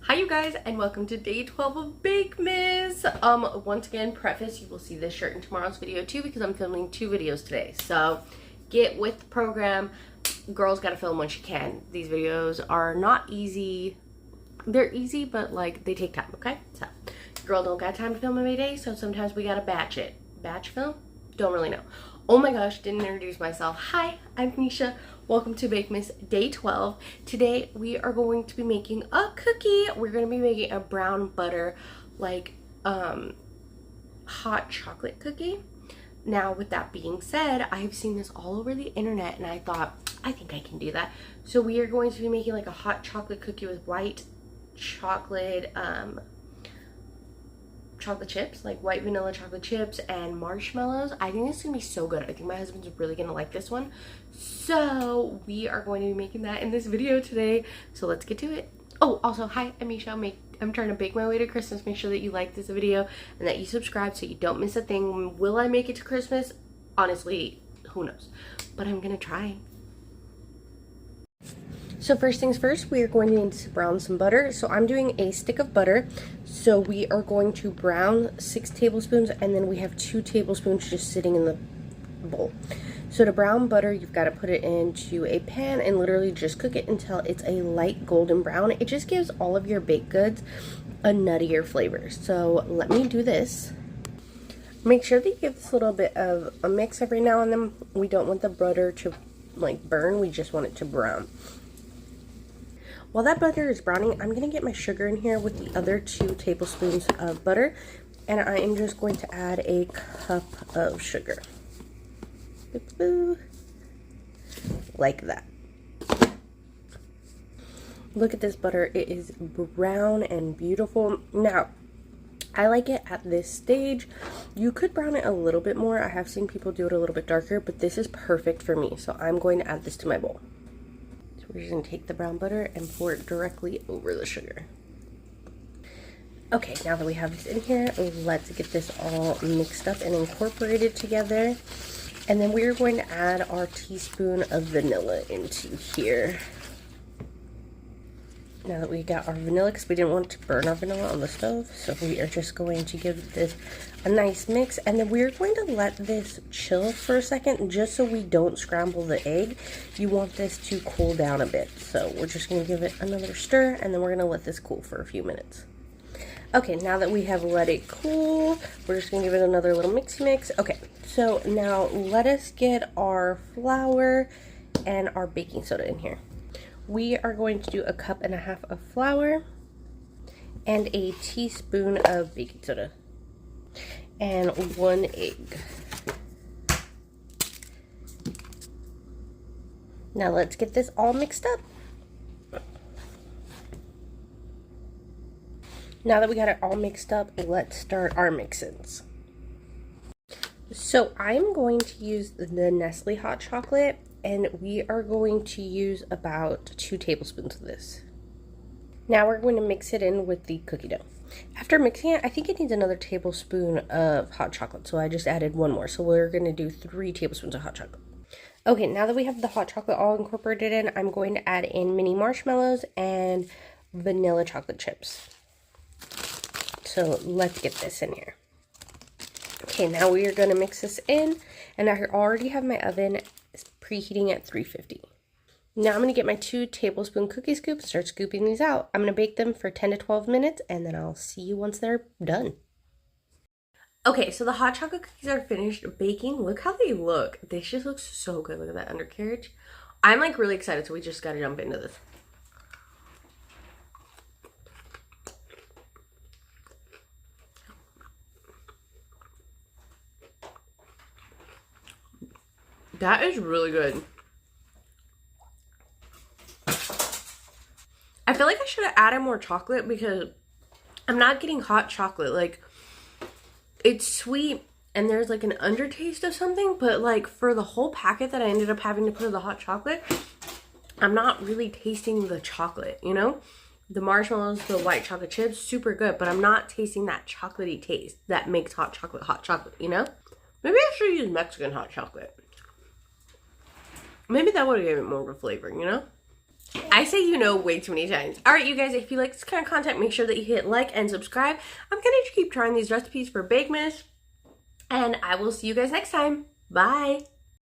Hi you guys, and welcome to day 12 of Bakemas. Once again, preface, you will see this shirt in tomorrow's video too because I'm filming 2 videos today. So get with the program. Girl's gotta film when she can. These videos are not easy. They're easy, but like they take time, okay? So girl don't got time to film every day, so sometimes we gotta batch it. Batch film? Don't really know. Oh my gosh, didn't introduce myself. Hi, I'm Nisha. Welcome to Bakemas day 12. Today we are going to be making a cookie. We're going to be making a brown butter like hot chocolate cookie. Now with that being said, I have seen this all over the internet and I thought I think I can do that. So we are going to be making like a hot chocolate cookie with white chocolate chocolate chips, like white vanilla chocolate chips and marshmallows. I think it's gonna be so good. I think my husband's really gonna like this one. So we are going to be making that in this video today. So let's get to it. Oh, also, hi, I'm Misha. I'm trying to bake my way to Christmas. Make sure that you like this video and that you subscribe so you don't miss a thing. Will I make it to Christmas? Honestly, who knows? But I'm gonna try. So first things first, we are going to need to brown some butter. So I'm doing a stick of butter. So we are going to brown 6 tablespoons and then we have 2 tablespoons just sitting in the bowl. So to brown butter, you've got to put it into a pan and literally just cook it until it's a light golden brown. It just gives all of your baked goods a nuttier flavor. So let me do this. Make sure that you give this a little bit of a mix every now and then. We don't want the butter to like burn, we just want it to brown. While that butter is browning, I'm going to get my sugar in here with the other 2 tablespoons of butter. And I am just going to add a cup of sugar. Like that. Look at this butter. It is brown and beautiful. Now, I like it at this stage. You could brown it a little bit more. I have seen people do it a little bit darker, but this is perfect for me. So I'm going to add this to my bowl. We're just going to take the brown butter and pour it directly over the sugar. Okay, now that we have this in here, let's get this all mixed up and incorporated together. And then we're going to add our teaspoon of vanilla into here. Now that we got our vanilla, because we didn't want to burn our vanilla on the stove, so we are just going to give this a nice mix. And then we're going to let this chill for a second, just so we don't scramble the egg. You want this to cool down a bit. So we're just going to give it another stir, and then we're going to let this cool for a few minutes. Okay, now that we have let it cool, we're just going to give it another little mixy mix. Okay, so now let us get our flour and our baking soda in here. We are going to do 1.5 cups of flour and a teaspoon of baking soda and 1 egg. Now let's get this all mixed up. Now that we got it all mixed up, let's start our mix-ins. So I'm going to use the Nestle hot chocolate, and we are going to use about 2 tablespoons of this. Now we're going to mix it in with the cookie dough. After mixing it, I think it needs another tablespoon of hot chocolate, so I just added 1 more. So we're going to do 3 tablespoons of hot chocolate. Okay, now that we have the hot chocolate all incorporated in, I'm going to add in mini marshmallows and vanilla chocolate chips. So let's get this in here. Okay, now we are going to mix this in, and I already have my oven preheating at 350. Now I'm going to get my 2 tablespoon cookie scoops and start scooping these out. I'm going to bake them for 10 to 12 minutes, and then I'll see you once they're done. Okay, so the hot chocolate cookies are finished baking. Look how they look. They just look so good. Look at that undercarriage. I'm like really excited, so we just got to jump into this. That is really good. I feel like I should have added more chocolate because I'm not getting hot chocolate. Like, it's sweet and there's like an undertaste of something, but like for the whole packet that I ended up having to put in the hot chocolate, I'm not really tasting the chocolate, you know? The marshmallows, the white chocolate chips, super good, but I'm not tasting that chocolatey taste that makes hot chocolate, you know? Maybe I should use Mexican hot chocolate. Maybe that would have given it more of a flavor, you know? I say you know way too many times. Alright, you guys, if you like this kind of content, make sure that you hit like and subscribe. I'm going to keep trying these recipes for Bakemas, and I will see you guys next time. Bye!